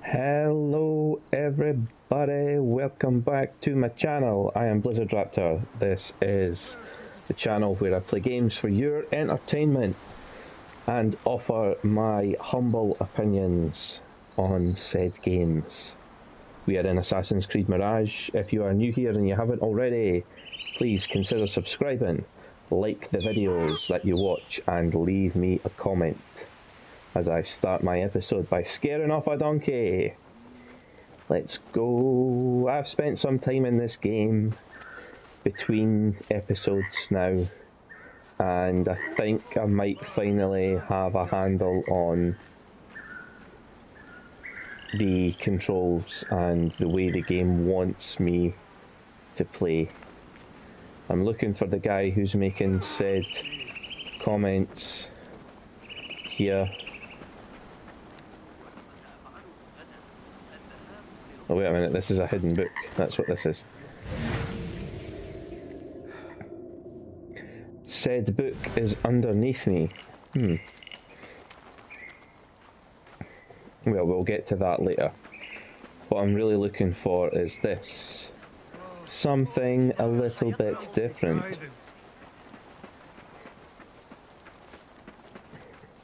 Hello everybody, welcome back to my channel. I am Blizzard Raptor. This is the channel where I play games for your entertainment and offer my humble opinions on said games. We are in Assassin's Creed Mirage. If you are new here and you haven't already, please consider subscribing, like the videos that you watch and leave me a comment as I start my episode by scaring off a donkey. Let's go. I've spent some time in this game between episodes now, and I think I might finally have a handle on the controls and the way the game wants me to play. I'm looking for the guy who's making said comments here. Oh wait a minute, this is a hidden book. That's what this is. Said book is underneath me. Well, we'll get to that later. What I'm really looking for is this. Something a little bit different.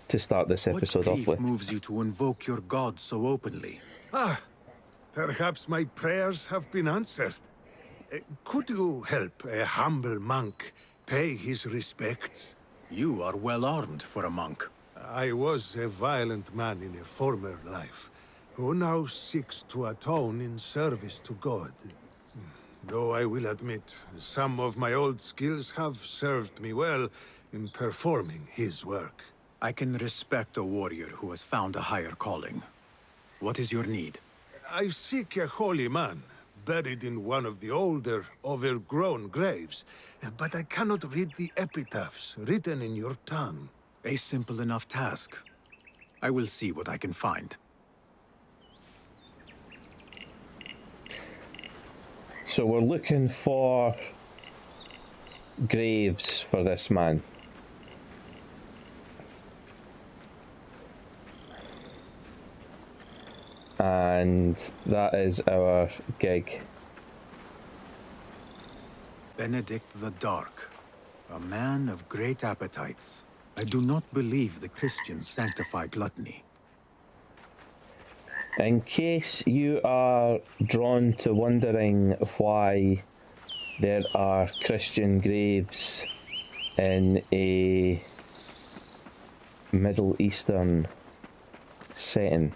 To start this episode off with. What moves you to invoke your god so openly? Perhaps my prayers have been answered. Could you help a humble monk pay his respects? You are well armed for a monk. I was a violent man in a former life, who now seeks to atone in service to God. Though I will admit, some of my old skills have served me well in performing his work. I can respect a warrior who has found a higher calling. What is your need? I seek a holy man, buried in one of the older, overgrown graves, but I cannot read the epitaphs written in your tongue. A simple enough task. I will see what I can find. So we're looking for graves for this man. And that is our gig. Benedict the Dark, a man of great appetites. I do not believe the Christians sanctify gluttony. In case you are drawn to wondering why there are Christian graves in a Middle Eastern setting,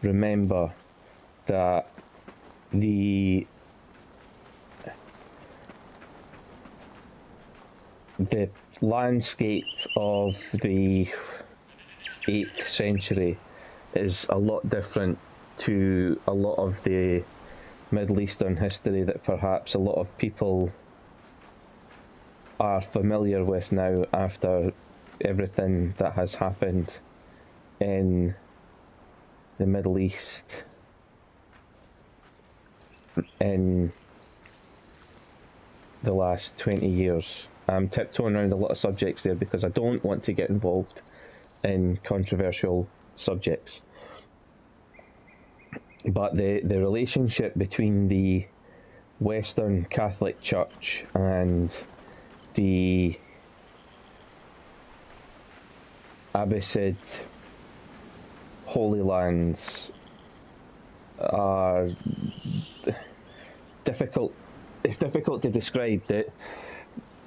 remember that the landscape of the 8th century is a lot different to a lot of the Middle Eastern history that perhaps a lot of people are familiar with now after everything that has happened in the Middle East in the last 20 years. I'm tiptoeing around a lot of subjects there because I don't want to get involved in controversial subjects. But the relationship between the Western Catholic Church and the Abbasid Holy Lands are difficult. It's difficult to describe. That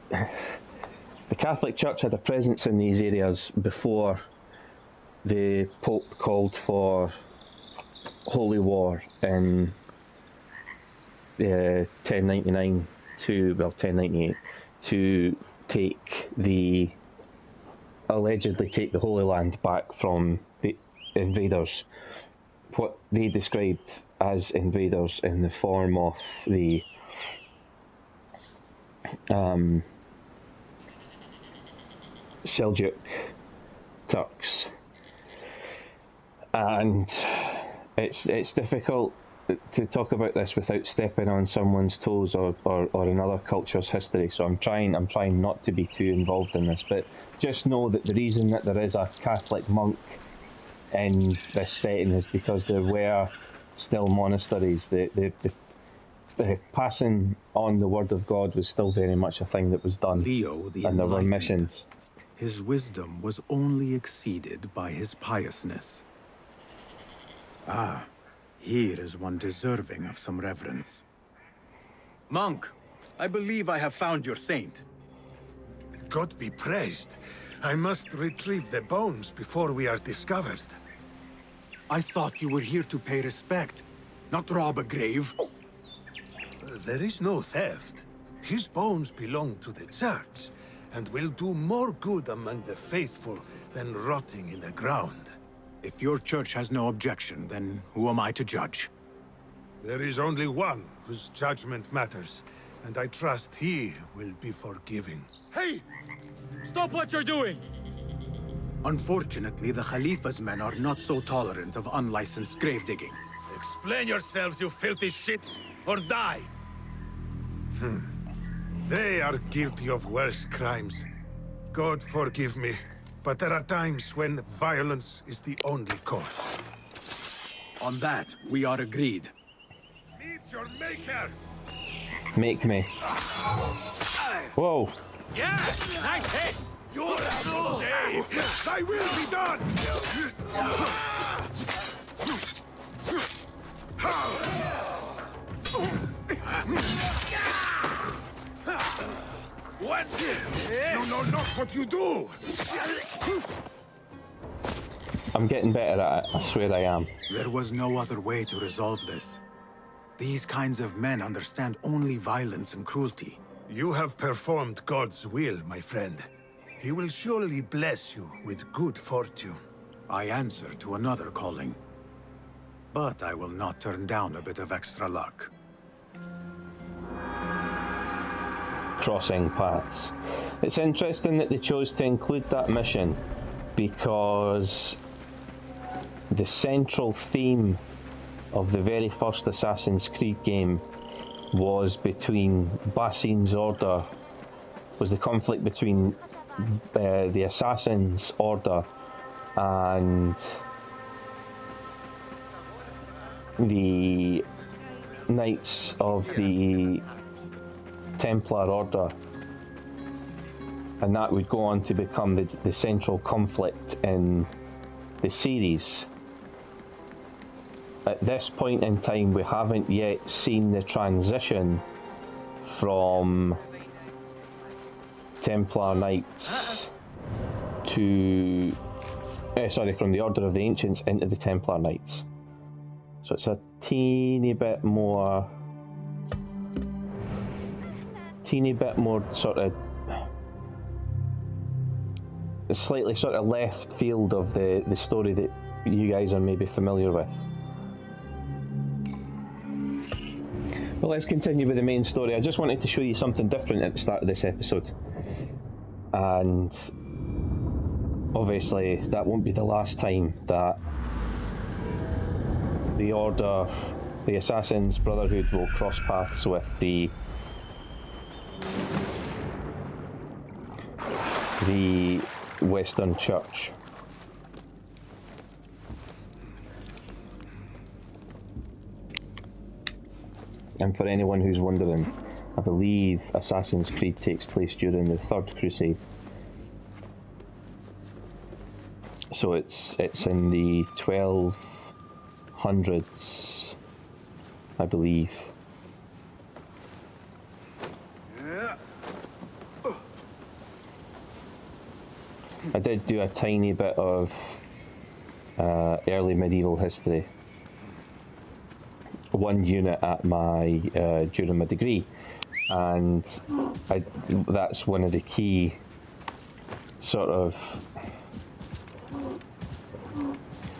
the Catholic Church had a presence in these areas before the Pope called for holy war in 1098 to allegedly take the Holy Land back from the invaders, what they described as invaders in the form of the Seljuk Turks. And it's difficult to talk about this without stepping on someone's toes or another culture's history, so I'm trying not to be too involved in this, but just know that the reason that there is a Catholic monk in this setting is because there were still monasteries. The passing on the word of God was still very much a thing that was done, Leo the and there were Enlightened. missions. His wisdom was only exceeded by his piousness. Ah, here is one deserving of some reverence. Monk, I believe I have found your saint. God be praised. I must retrieve the bones before we are discovered. I thought you were here to pay respect, not rob a grave. There is no theft. His bones belong to the church, and will do more good among the faithful than rotting in the ground. If your church has no objection, then who am I to judge? There is only one whose judgment matters, and I trust he will be forgiving. Hey! Stop what you're doing! Unfortunately, the Khalifa's men are not so tolerant of unlicensed grave digging. Explain yourselves, you filthy shits, or die! They are guilty of worse crimes. God forgive me, but there are times when violence is the only course. On that, we are agreed. Meet your maker! Make me. Whoa. Yeah! Nice hit! You're a day! Thy will be done! What? You know not what you do! I'm getting better at it, I swear I am. There was no other way to resolve this. These kinds of men understand only violence and cruelty. You have performed God's will, my friend. He will surely bless you with good fortune. I answer to another calling. But I will not turn down a bit of extra luck. Crossing paths. It's interesting that they chose to include that mission because the central theme of the very first Assassin's Creed game was between Basim's order, was the conflict between the Assassin's Order and the Knights of the Templar Order, and that would go on to become the central conflict in the series. At this point in time, we haven't yet seen the transition from Templar Knights to from the Order of the Ancients into the Templar Knights. So it's a teeny bit more sort of slightly sort of left field of the story that you guys are maybe familiar with. Well, let's continue with the main story. I just wanted to show you something different at the start of this episode, and obviously that won't be the last time that the Order, the Assassins Brotherhood, will cross paths with the Western Church. And for anyone who's wondering, I believe Assassin's Creed takes place during the Third Crusade. So it's in the 1200s, I believe. I did do a tiny bit of early medieval history, one unit at my during my degree, and that's one of the key sort of,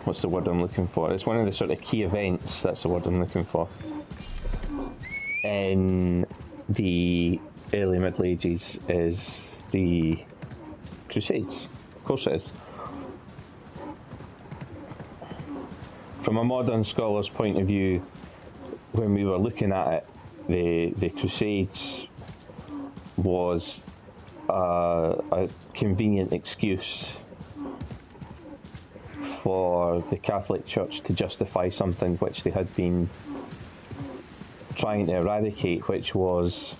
what's the word I'm looking for? It's one of the sort of key events, that's the word I'm looking for, in the early Middle Ages is the Crusades. Of course it is. From a modern scholar's point of view, when we were looking at it, the Crusades was a convenient excuse for the Catholic Church to justify something which they had been trying to eradicate, which was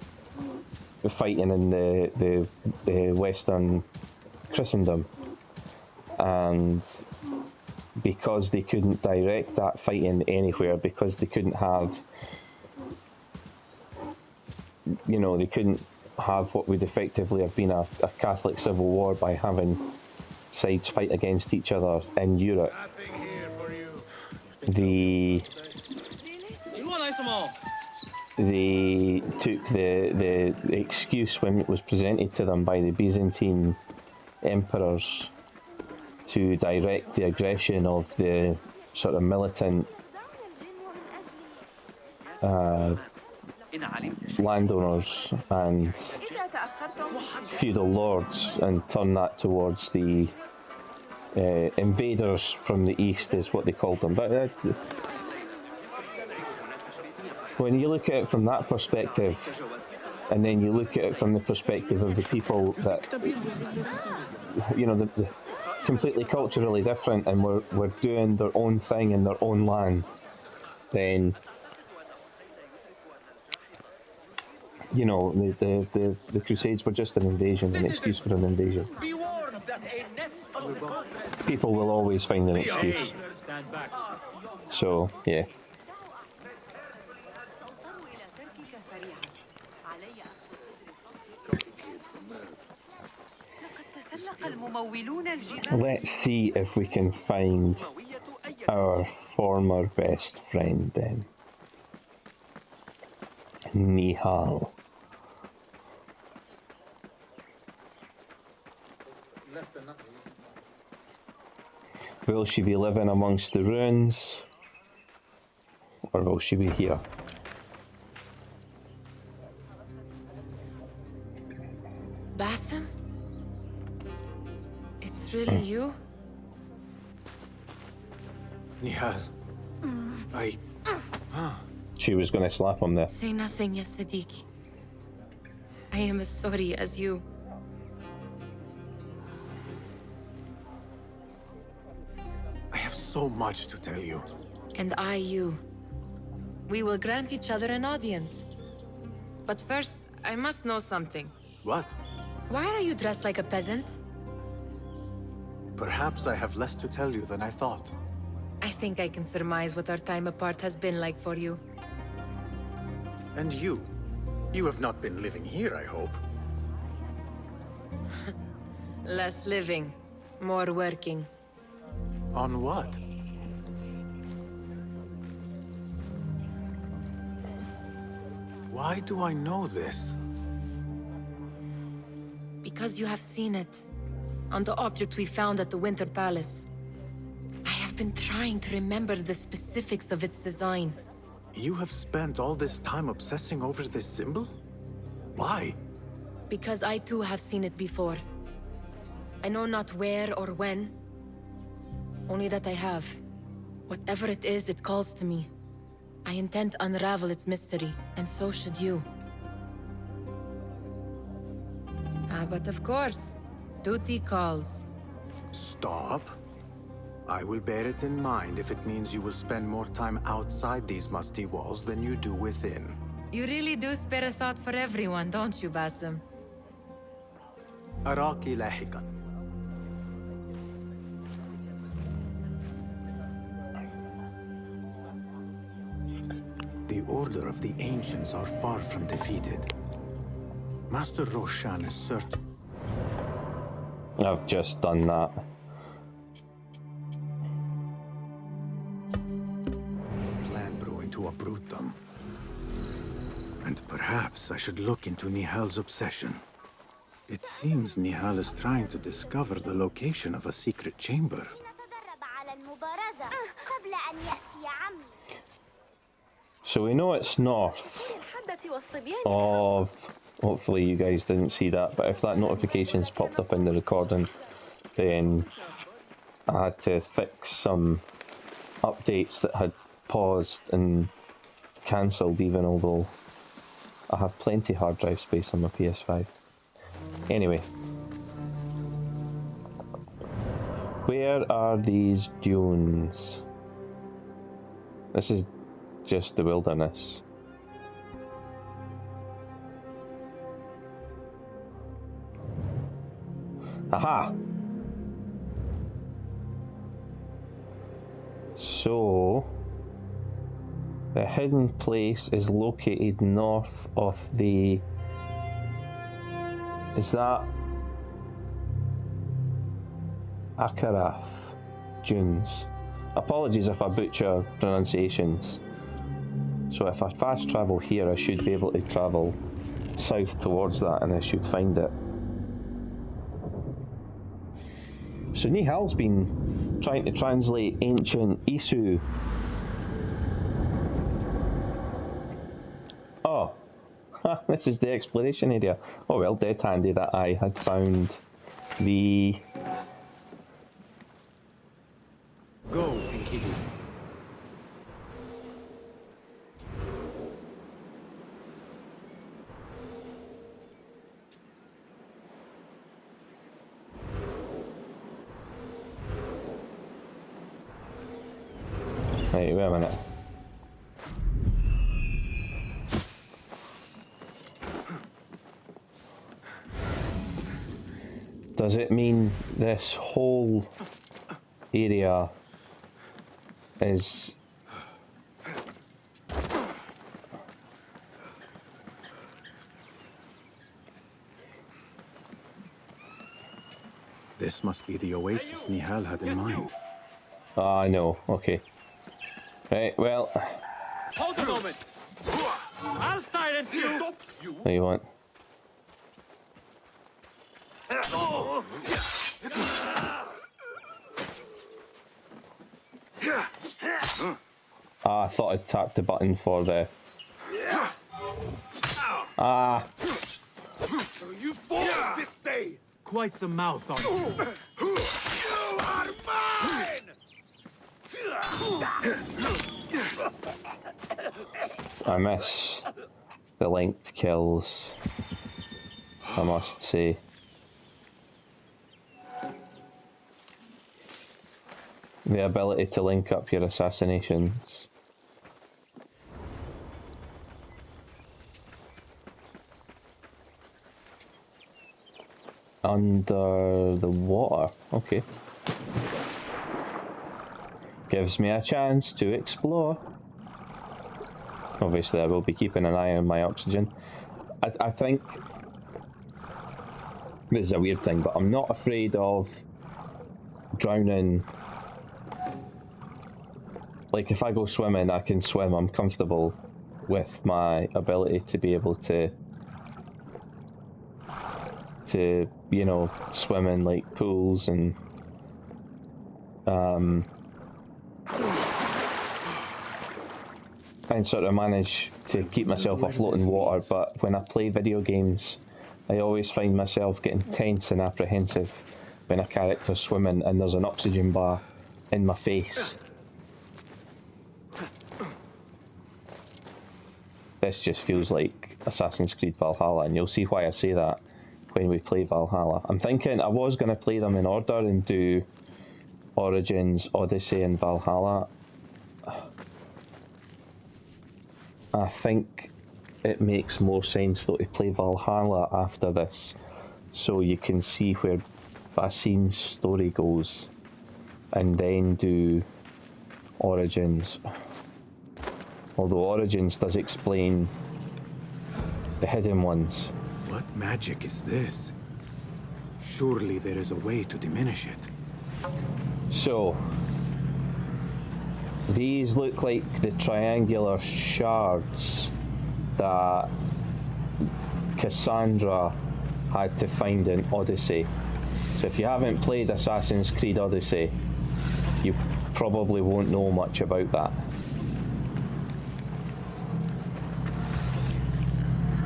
fighting in the Western Christendom. And because they couldn't direct that fighting anywhere, because they couldn't have, you know, they couldn't have what would effectively have been a Catholic civil war by having sides fight against each other in Europe. They took the excuse when it was presented to them by the Byzantine emperors to direct the aggression of the sort of militant landowners and feudal lords, and turn that towards the invaders from the east, is what they called them. But when you look at it from that perspective, and then you look at it from the perspective of the people that, you know, the completely culturally different, and were doing their own thing in their own land, then, you know, the Crusades were just an invasion, an excuse for an invasion. People will always find an excuse. So, yeah. Let's see if we can find our former best friend then. Nihal. Will she be living amongst the ruins, or will she be here? Basim? It's really you? Nihal, She was going to slap him there. Say nothing, ya Sadiqi. I am as sorry as you. I have so much to tell you. And I you. We will grant each other an audience. But first, I must know something. What? Why are you dressed like a peasant? Perhaps I have less to tell you than I thought. I think I can surmise what our time apart has been like for you. And you? You have not been living here, I hope. Less living, more working. On what? Why do I know this? Because you have seen it. On the object we found at the Winter Palace. I have been trying to remember the specifics of its design. You have spent all this time obsessing over this symbol? Why? Because I too have seen it before. I know not where or when. Only that I have. Whatever it is, it calls to me. I intend to unravel its mystery, and so should you. But of course, duty calls. Stop. I will bear it in mind if it means you will spend more time outside these musty walls than you do within. You really do spare a thought for everyone, don't you, Basim? أراكِ لاحقاً. The Order of the Ancients are far from defeated. Master Roshan is certain. I've just done that. Plan brewing to uproot them. And perhaps I should look into Nihal's obsession. It seems Nihal is trying to discover the location of a secret chamber. So we know it's north of, hopefully you guys didn't see that, but if that notification's popped up in the recording, then I had to fix some updates that had paused and cancelled, even although I have plenty hard drive space on my PS5. Anyway, Where are these dunes? This is just the wilderness. Aha! So, the hidden place is located north of the... Is that Akaraf dunes? Apologies if I butcher pronunciations. So if I fast travel here, I should be able to travel south towards that and I should find it. So Nihal's been trying to translate ancient Isu. Oh, this is the exploration area. Oh well, dead handy that I had found the... Go, Enkidu. Wait a minute. Does it mean this whole area is... This must be the oasis Nihal had in mind. Ah, no. Okay. Right, well... Hold a moment! I'll silence you! What do you want? Ah, I thought I tapped the button for the... Ah! You fought this day! Quite the mouth on you. You are mine! I miss the linked kills, I must say. The ability to link up your assassinations. Under the water, okay. Gives me a chance to explore. Obviously I will be keeping an eye on my oxygen. I think this is a weird thing, but I'm not afraid of drowning. Like if I go swimming, I can swim. I'm comfortable with my ability to be able to you know, swim in like pools and sort of manage to keep myself afloat in water. But when I play video games, I always find myself getting tense and apprehensive when a character's swimming and there's an oxygen bar in my face. This just feels like Assassin's Creed Valhalla, and you'll see why I say that when we play Valhalla. I'm thinking I was going to play them in order and do Origins, Odyssey and Valhalla. I think it makes more sense though to play Valhalla after this, so you can see where Basim's story goes, and then do Origins. Although Origins does explain the hidden ones. What magic is this? Surely there is a way to diminish it. So, these look like the triangular shards that Cassandra had to find in Odyssey. So if you haven't played Assassin's Creed Odyssey, you probably won't know much about that.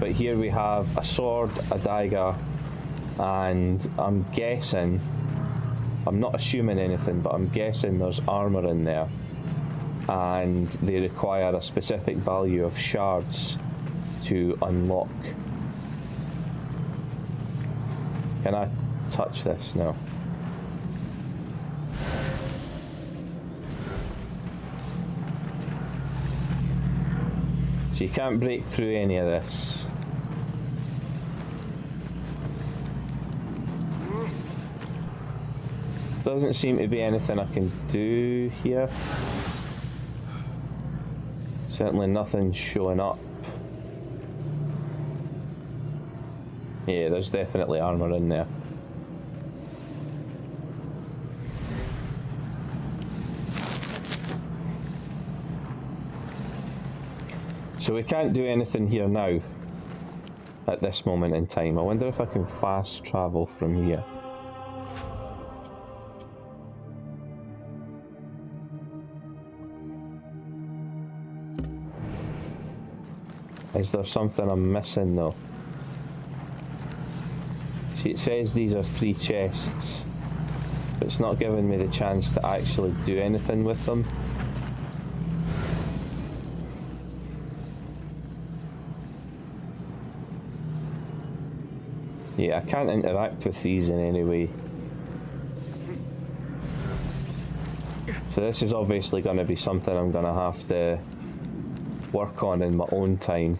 But here we have a sword, a dagger, and I'm guessing, I'm not assuming anything, but I'm guessing there's armour in there, and they require a specific value of shards to unlock. Can I touch this? No. So you can't break through any of this. Doesn't seem to be anything I can do here. Certainly nothing showing up. Yeah, there's definitely armour in there. So we can't do anything here now, at this moment in time. I wonder if I can fast travel from here. Is there something I'm missing though? See, it says these are 3 chests, but it's not giving me the chance to actually do anything with them. Yeah, I can't interact with these in any way. So this is obviously going to be something I'm going to have to work on in my own time.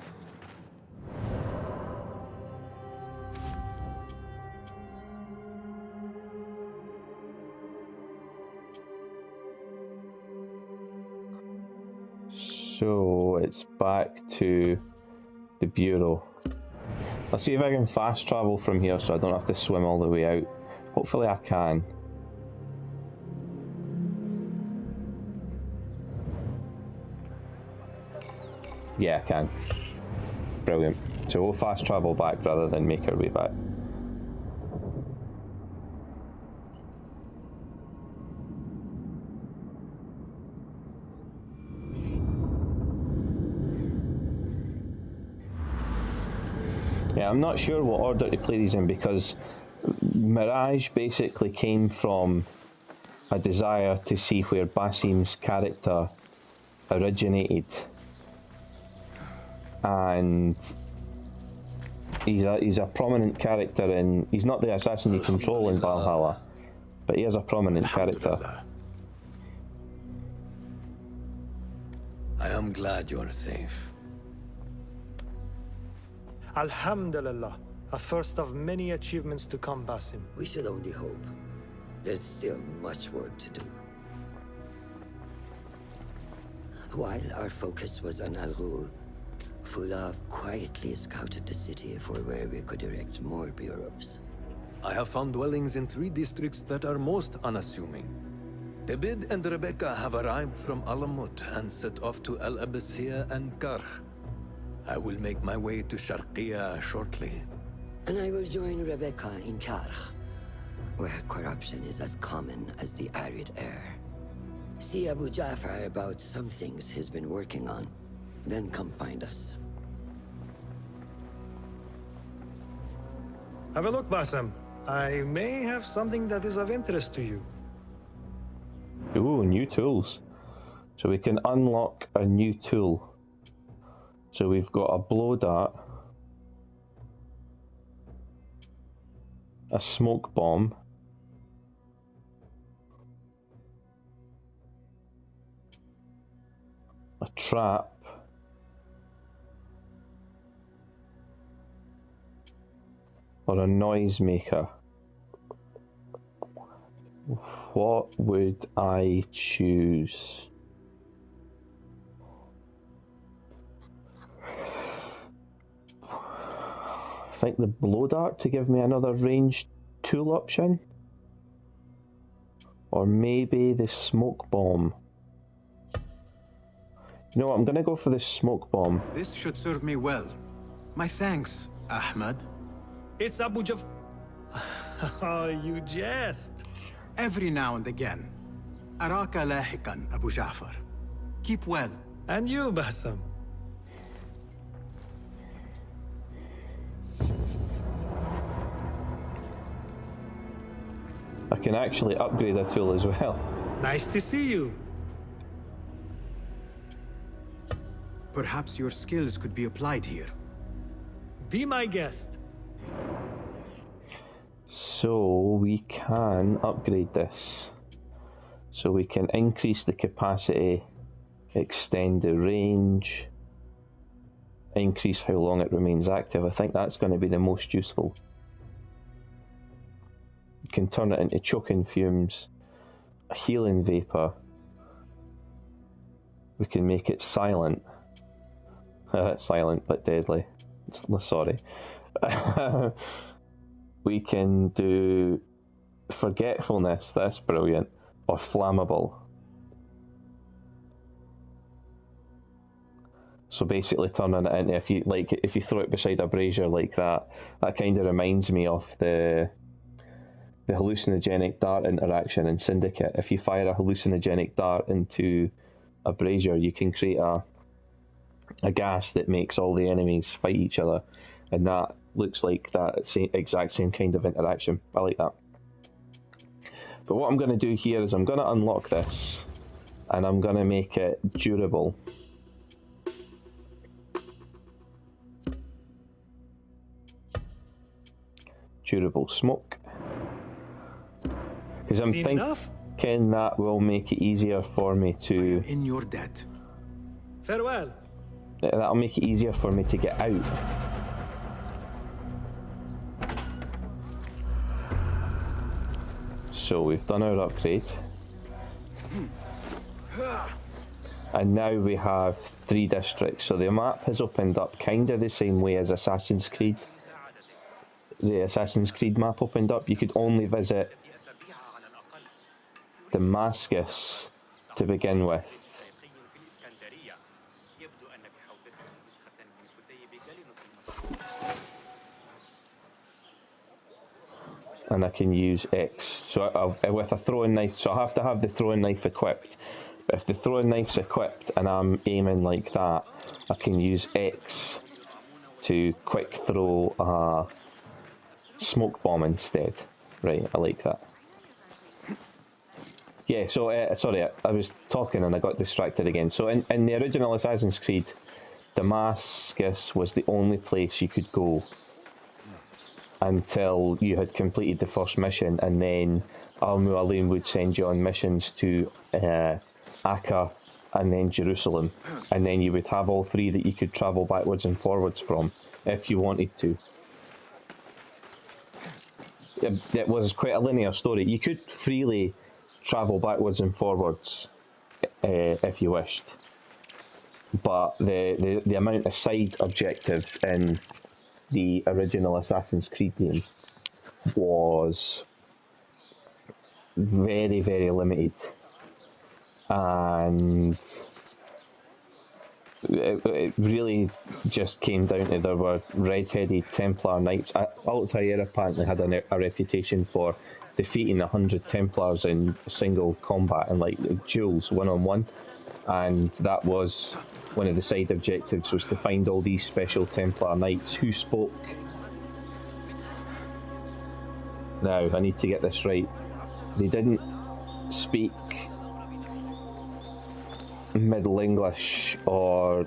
So it's back to the bureau. I'll see if I can fast travel from here so I don't have to swim all the way out. Hopefully I can. Yeah, I can. Brilliant. So we'll fast travel back rather than make our way back. Yeah, I'm not sure what order to play these in because Mirage basically came from a desire to see where Basim's character originated. And he's a prominent character in... He's not the assassin you control in Valhalla, but he is a prominent character. I am glad you're safe. Alhamdulillah, a first of many achievements to come, Basim. We should only hope. There's still much work to do. While our focus was on Al-Ghul, Fulov quietly scouted the city for where we could erect more bureaus. I have found dwellings in 3 districts that are most unassuming. Debid and Rebecca have arrived from Alamut and set off to Al Abyssiya and Karh. I will make my way to Sharqiya shortly. And I will join Rebecca in Karh, where corruption is as common as the arid air. See Abu Ja'far about some things he's been working on, then come find us. Have a look, Basim. I may have something that is of interest to you. Ooh, new tools. So we can unlock a new tool. So we've got a blow dart, a smoke bomb, a trap, or a noise maker. What would I choose? I think the blow dart to give me another ranged tool option, or maybe the smoke bomb. You know what, I'm gonna go for the smoke bomb. This should serve me well. My thanks, Ahmed. It's Abu Jaf... Oh, you jest. Every now and again. Araka lahikan, Abu Ja'far. Keep well. And you, Basim. I can actually upgrade a tool as well. Nice to see you. Perhaps your skills could be applied here. Be my guest. So we can upgrade this. So we can increase the capacity, extend the range, increase how long it remains active. I think that's going to be the most useful. You can turn it into choking fumes, a healing vapor. We can make it silent. Silent but deadly. Sorry. We can do forgetfulness, that's brilliant, or flammable. So basically turning it into, if you throw it beside a brazier like that kind of reminds me of the hallucinogenic dart interaction in Syndicate. If you fire a hallucinogenic dart into a brazier, you can create a gas that makes all the enemies fight each other, and that looks like that exact same kind of interaction. I like that. But what I'm going to do here is I'm going to unlock this, and I'm going to make it durable. Durable smoke. Because I'm thinking that will make it easier for me to... In your debt. Farewell. That'll make it easier for me to get out. So we've done our upgrade. And now we have 3 districts. So the map has opened up kind of the same way as Assassin's Creed. The Assassin's Creed map opened up. You could only visit Damascus to begin with. And I can use X. So with a throwing knife, so I have to have the throwing knife equipped. But if the throwing knife's equipped and I'm aiming like that, I can use X to quick throw a smoke bomb instead. Right, I like that. Yeah, so, sorry, I was talking and I got distracted again. So in the original Assassin's Creed, Damascus was the only place you could go until you had completed the first mission, and then Al-Mualim would send you on missions to Acre and then Jerusalem, and then you would have all 3 that you could travel backwards and forwards from, if you wanted to. It was quite a linear story. You could freely travel backwards and forwards if you wished, but the amount of side objectives in the original Assassin's Creed game was very, very limited, and it really just came down to there were red-headed Templar knights. Altair apparently had a reputation for defeating 100 Templars in single combat and like duels, one-on-one, and that was one of the side objectives, was to find all these special Templar knights who spoke. Now, I need to get this right. They didn't speak Middle English or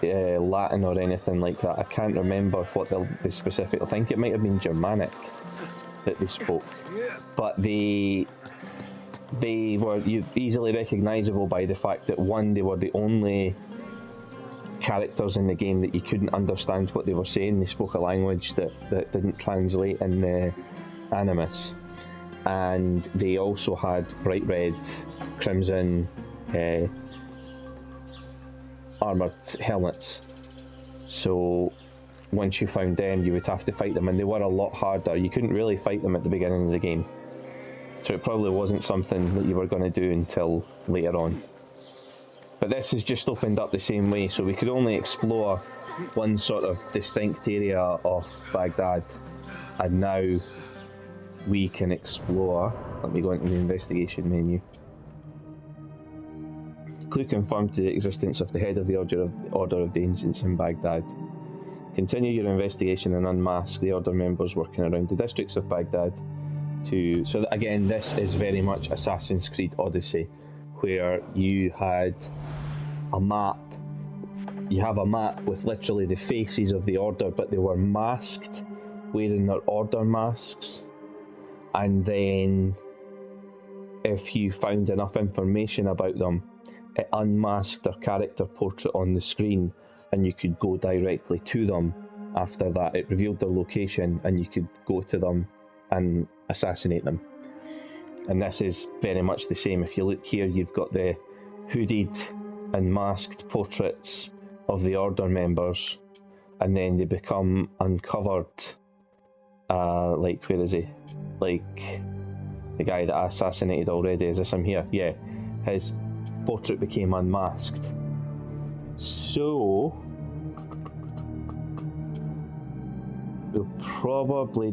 Latin or anything like that. I can't remember what the specific... I think it might have been Germanic that they spoke. But they were easily recognisable by the fact that, one, they were the only characters in the game that you couldn't understand what they were saying. They spoke a language that didn't translate in the Animus, and they also had bright red, crimson armoured helmets. So once you found them, you would have to fight them, and they were a lot harder. You couldn't really fight them at the beginning of the game, so it probably wasn't something that you were going to do until later on. But this has just opened up the same way, so we could only explore one sort of distinct area of Baghdad, and now we can explore... Let me go into the investigation menu. Clue confirmed to the existence of the head of the Order of the Ancients in Baghdad. Continue your investigation and unmask the Order members working around the districts of Baghdad to... So again, this is very much Assassin's Creed Odyssey, where you had a map. You have a map with literally the faces of the Order, but they were masked, wearing their Order masks. And then, if you found enough information about them, it unmasked their character portrait on the screen, and you could go directly to them after that. It revealed their location and you could go to them and assassinate them. And this is very much the same. If you look here, you've got the hooded and masked portraits of the Order members, and then they become uncovered. Like, where is he? Like, the guy that I assassinated already. Is this him here? Yeah. His portrait became unmasked. So we'll probably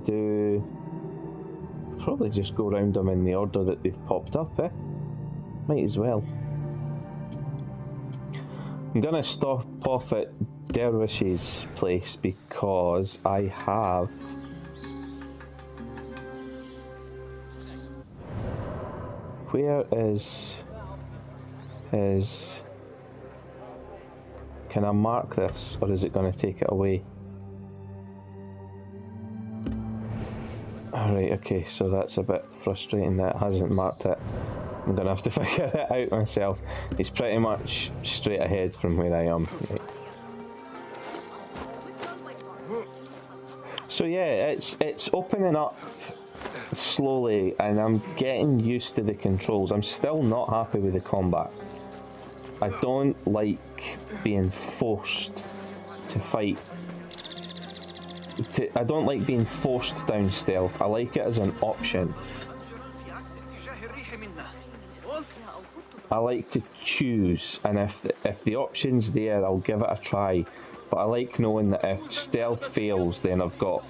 just go around them in the order that they've popped up, eh? Might as well. I'm gonna stop off at Dervish's place because I have where is his... Can I mark this, or is it going to take it away? Alright, okay, so that's a bit frustrating that it hasn't marked it. I'm going to have to figure it out myself. It's pretty much straight ahead from where I am. Right. So yeah, it's opening up slowly, and I'm getting used to the controls. I'm still not happy with the combat. I don't like being forced to fight. I don't like being forced down stealth. I like it as an option. I like to choose, and if the option's there, I'll give it a try. But I like knowing that if stealth fails, then I've got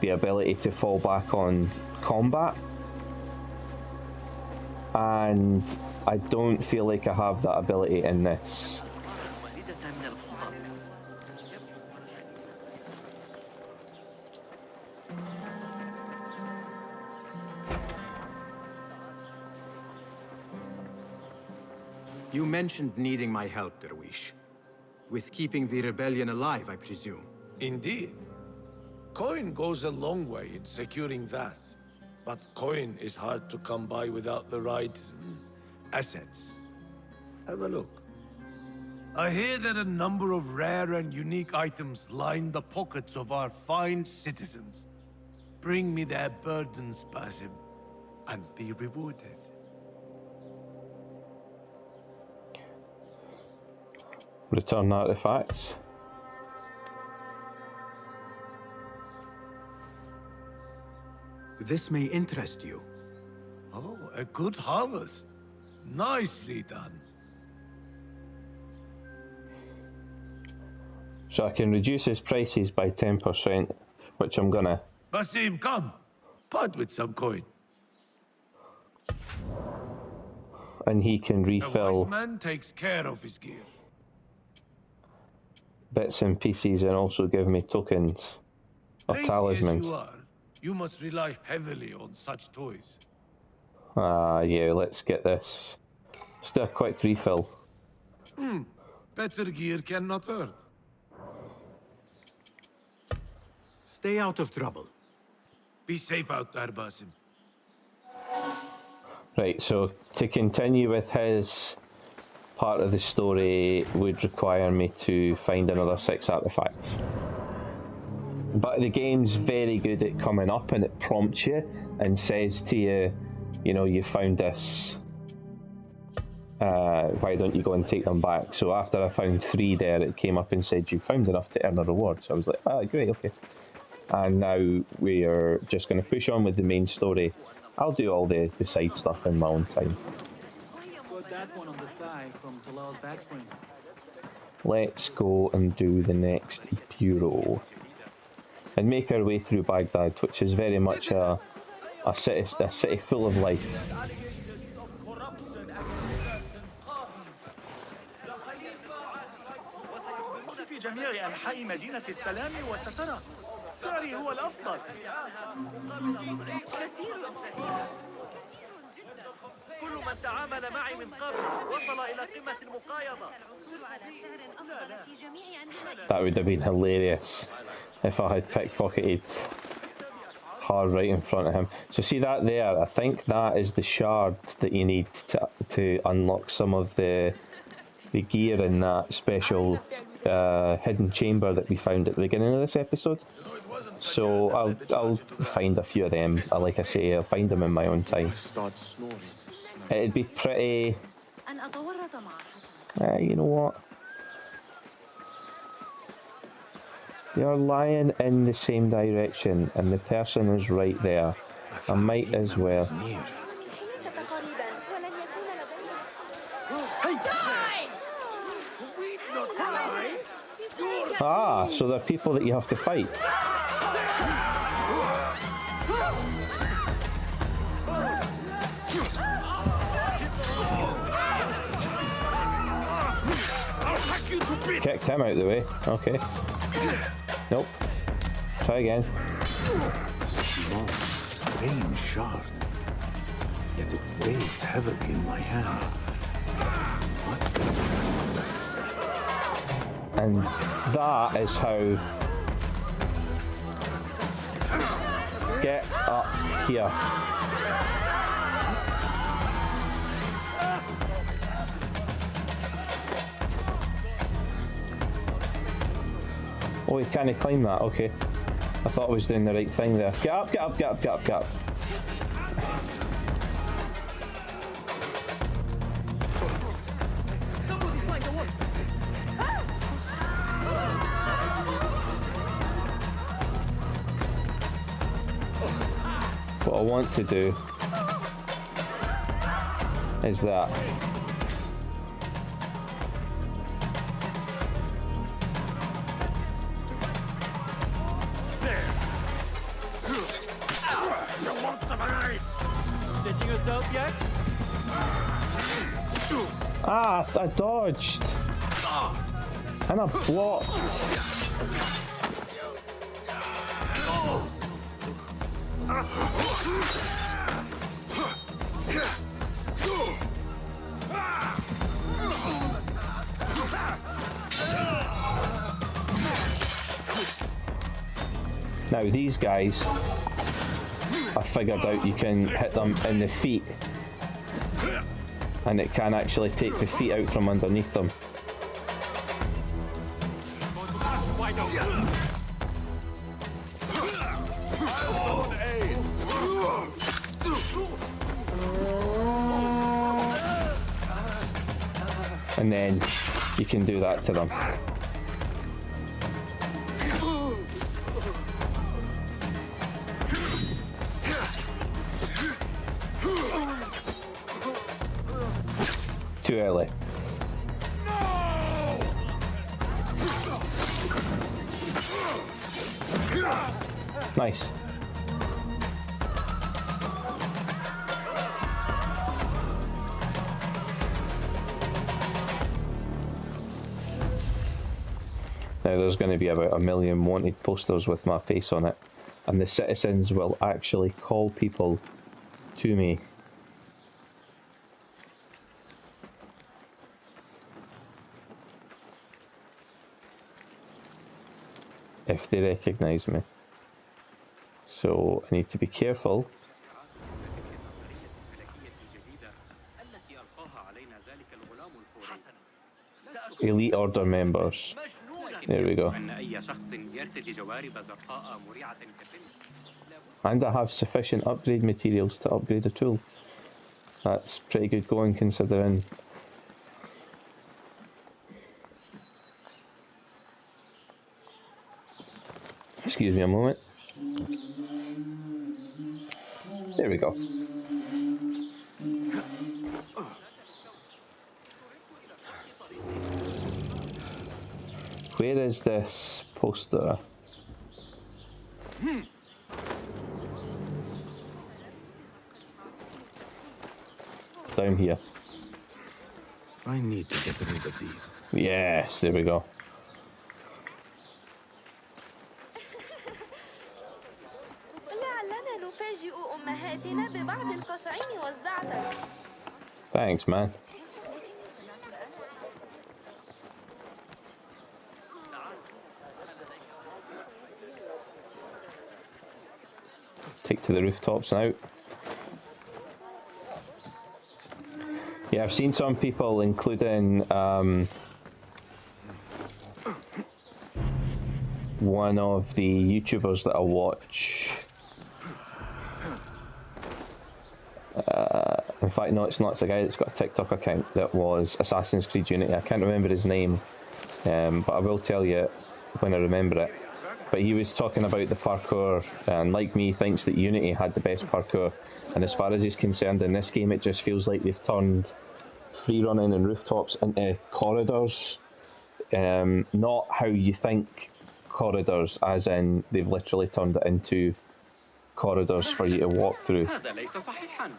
the ability to fall back on combat. And I don't feel like I have that ability in this. You mentioned needing my help, Derwish. With keeping the rebellion alive, I presume. Indeed. Coin goes a long way in securing that. But coin is hard to come by without the right assets. Have a look. I hear that a number of rare and unique items line the pockets of our fine citizens. Bring me their burdens, Basim, and be rewarded. Return artifacts. This may interest you. Oh, a good harvest. Nicely done. So I can reduce his prices by 10%, which I'm gonna. Basim, come. Part with some coin. And he can A refill wise man takes care of his gear. bits and pieces and also give me tokens or Lazy talismans. as you are, you must rely heavily on such toys. Yeah, let's get this. Just do a quick refill. Better gear cannot hurt. Stay out of trouble. Be safe out there, Basim. Right, so to continue with his part of the story would require me to find another 6 artifacts. But the game's very good at coming up and it prompts you and says to you, you know, you found this, why don't you go and take them back? So after I found 3 there, it came up and said you found enough to earn a reward. So I was like, ah, great, okay. And now we're just going to push on with the main story. I'll do all the side stuff in my own time. Let's go and do the next bureau. And make our way through Baghdad, which is very much a city full of life. سعري هو الأفضل. كل من تعامل معي من قبل وصل إلى قمة المقايضة. That would have been hilarious if I had pickpocketed hard right in front of him. So see that there? I think that is the shard that you need to unlock some of the the gear in that special hidden chamber that we found at the beginning of this episode. So I'll find a few of them. Like I say, I'll find them in my own time. It'd be pretty... you know what? You're lying in the same direction and the person is right there. I might as well. Ah, so they're people that you have to fight. Kicked him out of the way. Okay. Nope. Try again. Small, strange shard. Yet it weighs heavily in my hand. What does it symbolize? And that is how... Get up here. Oh, he can't climb that, okay. I thought I was doing the right thing there. Get up, get up, get up, get up, get up. What I want to do is that. Ah, I dodged. And I blocked. Now these guys, I figured out you can hit them in the feet. And it can actually take the feet out from underneath them. And then you can do that to them. Too early. Nice. Now there's going to be about 1 million wanted posters with my face on it, and the citizens will actually call people to me. If they recognise me. So I need to be careful. Elite Order members. There we go. And I have sufficient upgrade materials to upgrade a tool. That's pretty good going considering. Excuse me a moment. There we go. Where is this poster? Down here. I need to get rid of these. Yes, there we go. Thanks, man. Take to the rooftops now. Yeah, Yeah, I've seen some people, including one of the YouTubers that I watch. In fact, no, it's not. It's a guy that's got a TikTok account that was Assassin's Creed Unity. I can't remember his name, but I will tell you when I remember it. But he was talking about the parkour, and like me, thinks that Unity had the best parkour. And as far as he's concerned, in this game, it just feels like they've turned free running and rooftops into corridors. Not how you think corridors, as in they've literally turned it into corridors for you to walk through.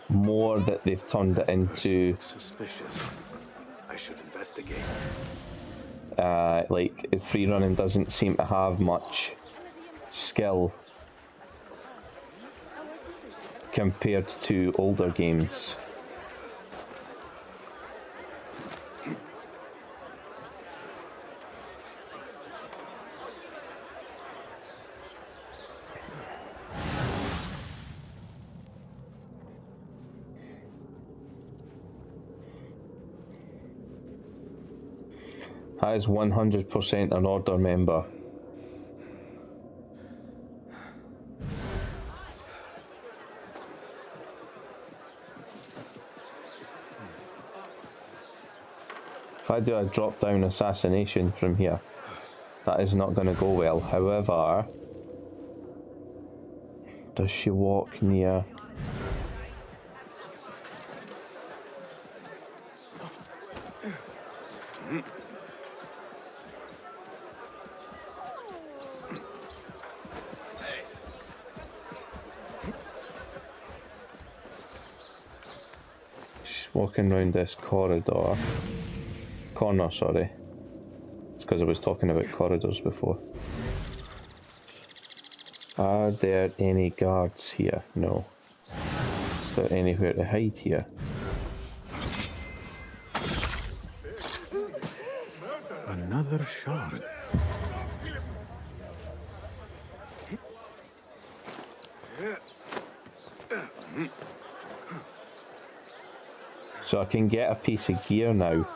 More that they've turned it into Suspicious. I should investigate. like free running doesn't seem to have much skill compared to older games. That is 100% an order member. If I do a drop down assassination from here, that is not going to go well. However, does she walk near? Walking around this corner, sorry. It's because I was talking about corridors before. Are there any guards here? No. Is there anywhere to hide here? Another shard. So I can get a piece of gear now.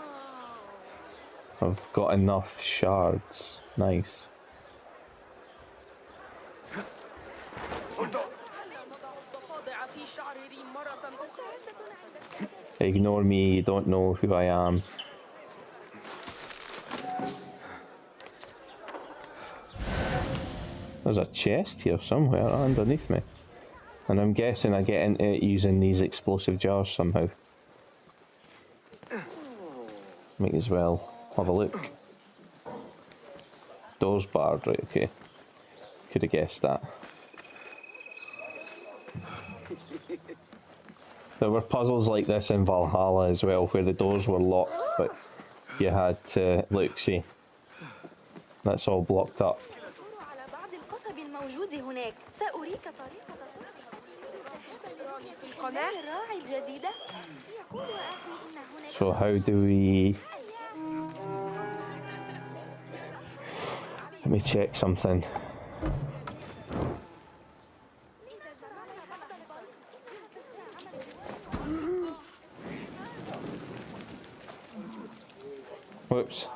I've got enough shards. Nice. Ignore me, you don't know who I am. There's a chest here somewhere underneath me. And I'm guessing I get into it using these explosive jars somehow. Might as well have a look. Doors barred, right, okay. Could have guessed that. There were puzzles like this in Valhalla as well, where the doors were locked, but you had to, look, see. That's all blocked up. So how do we... Let me check something. Whoops.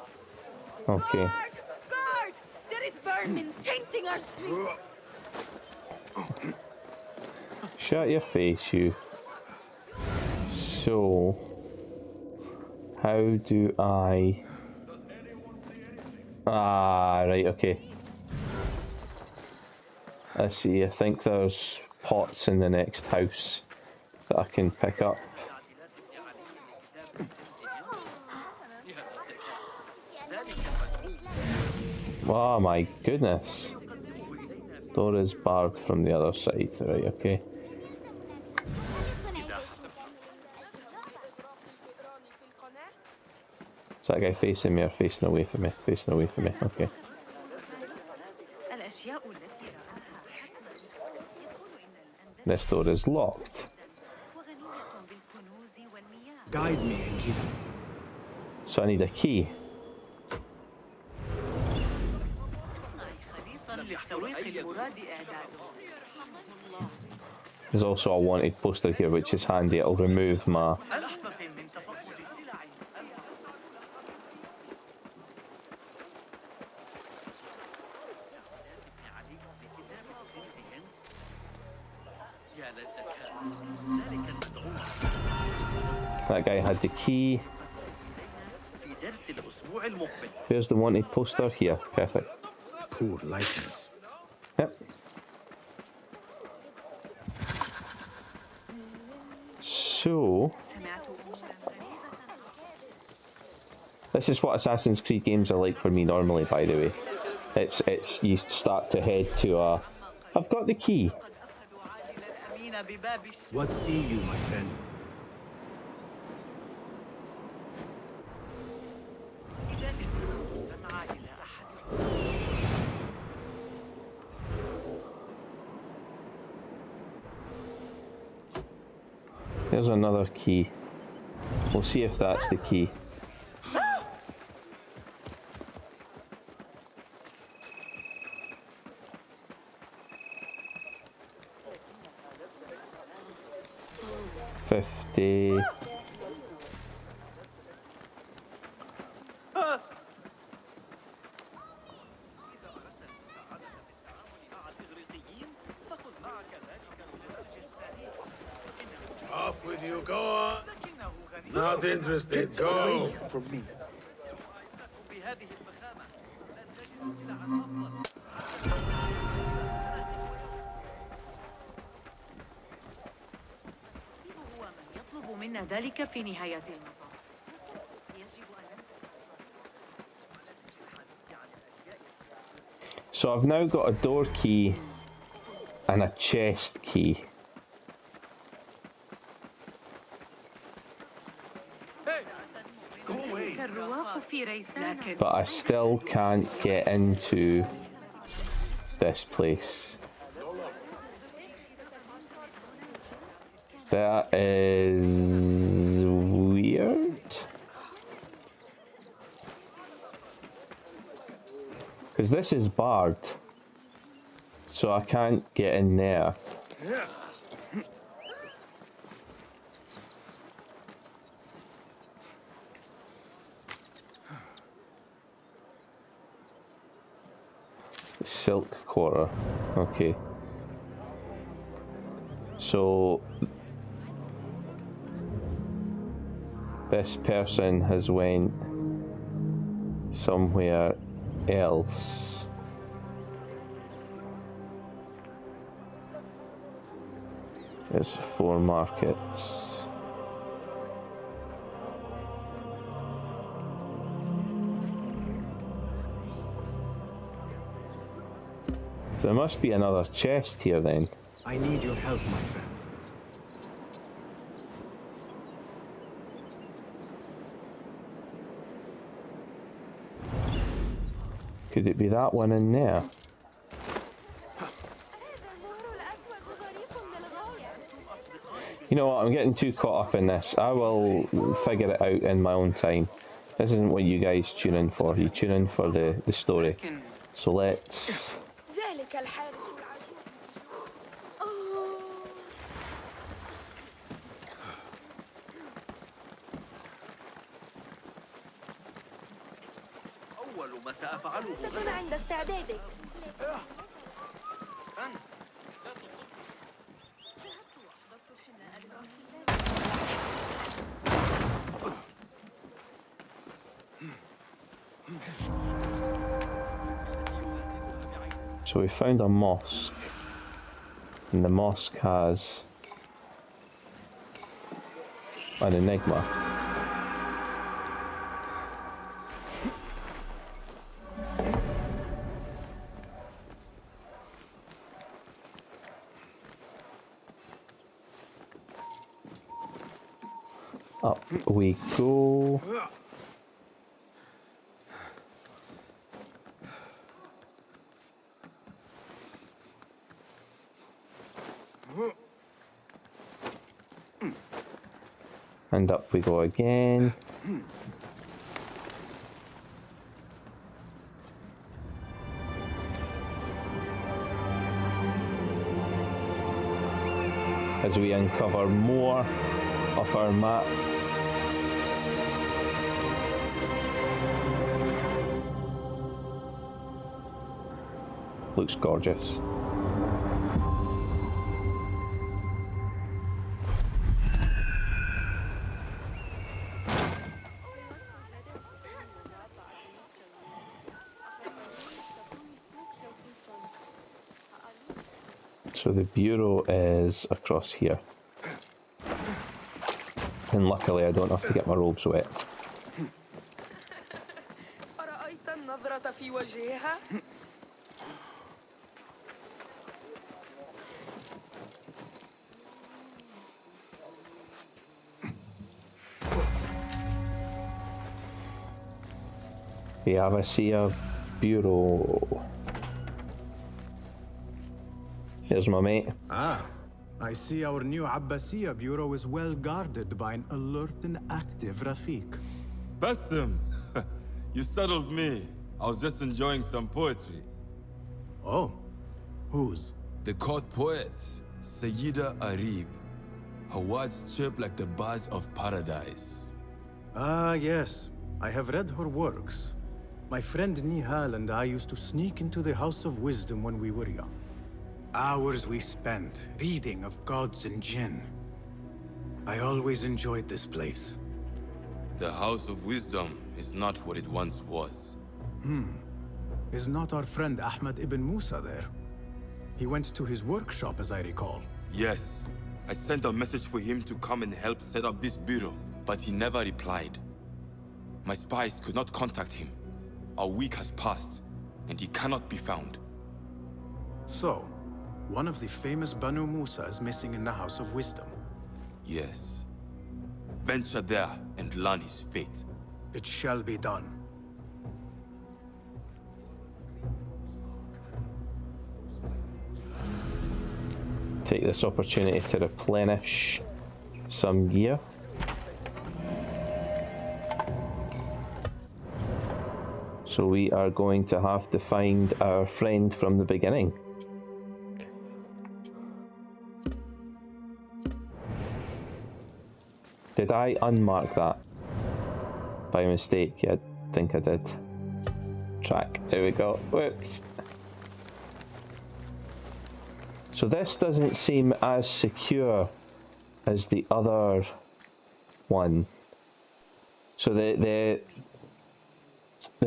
Okay. Guard! There is vermin tainting our streets! Shut your face, you. So, how do I... Ah, right, okay. Let's see, I think there's pots in the next house that I can pick up. Oh my goodness. Door is barred from the other side, right, okay. Is that guy facing me or facing away from me? Facing away from me, okay. This door is locked. Guide me and keep. So I need a key. There's also a wanted poster here, which is handy. It'll remove my That guy had the key. Where's the wanted poster? Here. Perfect. Poor likeness. Yep. So this is what Assassin's Creed games are like for me normally, by the way. It's you start to head to a I've got the key. What see you, my friend? There's another key. We'll see if that's the key. $50. Off with you, go on. Not interested, go. From me. ذلك في نهاية المطاف. So I've now got a door key and a chest key. But I still can't get into this place. That is weird. Because this is barred. So I can't get in there. Silk quarter. Okay. So this person has went somewhere else. There's 4 markets. There must be another chest here then. I need your help, my friend. Could it be that one in there? You know what, I'm getting too caught up in this. I will figure it out in my own time. This isn't what you guys tune in for. You tune in for the story. So let's... عند استعدادك. So we found a mosque, and the mosque has an enigma. Up we go. And up we go again. As we uncover more of our map. Looks gorgeous. So the bureau is across here. And luckily I don't have to get my robes wet. أرأيت النظرة في وجهها؟ Yeah, I see a bureau. Here's my mate. Ah, I see our new Abbasiya bureau is well guarded by an alert and active Rafiq. Basim! You startled me. I was just enjoying some poetry. Oh, whose? The court poet, Sayyida Arib. Her words chirp like the birds of paradise. Ah, yes. I have read her works. My friend Nihal and I used to sneak into the House of Wisdom when we were young. Hours we spent reading of gods and jinn. I always enjoyed this place. The House of Wisdom is not what it once was. Is not our friend Ahmad ibn Musa there? He went to his workshop, as I recall. Yes. I sent a message for him to come and help set up this bureau, but he never replied. My spies could not contact him. A week has passed, and he cannot be found. So, one of the famous Banu Musa is missing in the House of Wisdom. Yes. Venture there and learn his fate. It shall be done. Take this opportunity to replenish some gear. So we are going to have to find our friend from the beginning. Did I unmark that by mistake? Yeah, I think I did. Track, there we go. Whoops. So this doesn't seem as secure as the other one. So the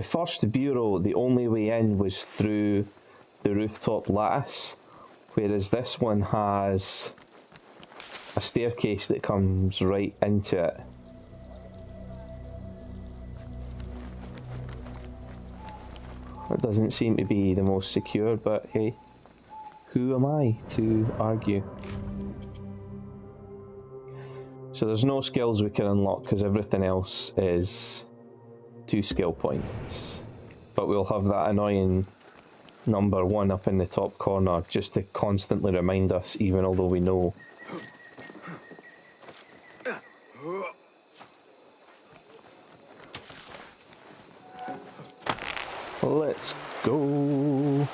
first bureau, the only way in was through the rooftop lattice, whereas this one has a staircase that comes right into it. It doesn't seem to be the most secure, but hey, who am I to argue? So there's no skills we can unlock because everything else is 2 skill points. But we'll have that annoying number 1 up in the top corner just to constantly remind us, even although we know. Let's go.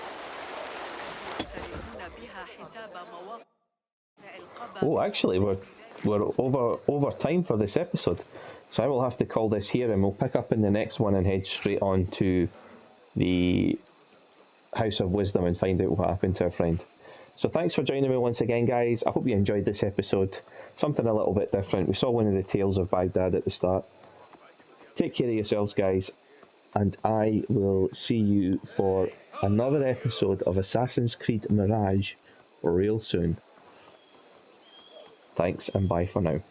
Oh, actually, we're over time for this episode, so I will have to call this here, and we'll pick up in the next one and head straight on to the House of Wisdom and find out what happened to our friend. So thanks for joining me once again, guys. I hope you enjoyed this episode. Something a little bit different. We saw one of the tales of Baghdad at the start. Take care of yourselves, guys, and I will see you for another episode of Assassin's Creed Mirage real soon. Thanks and bye for now.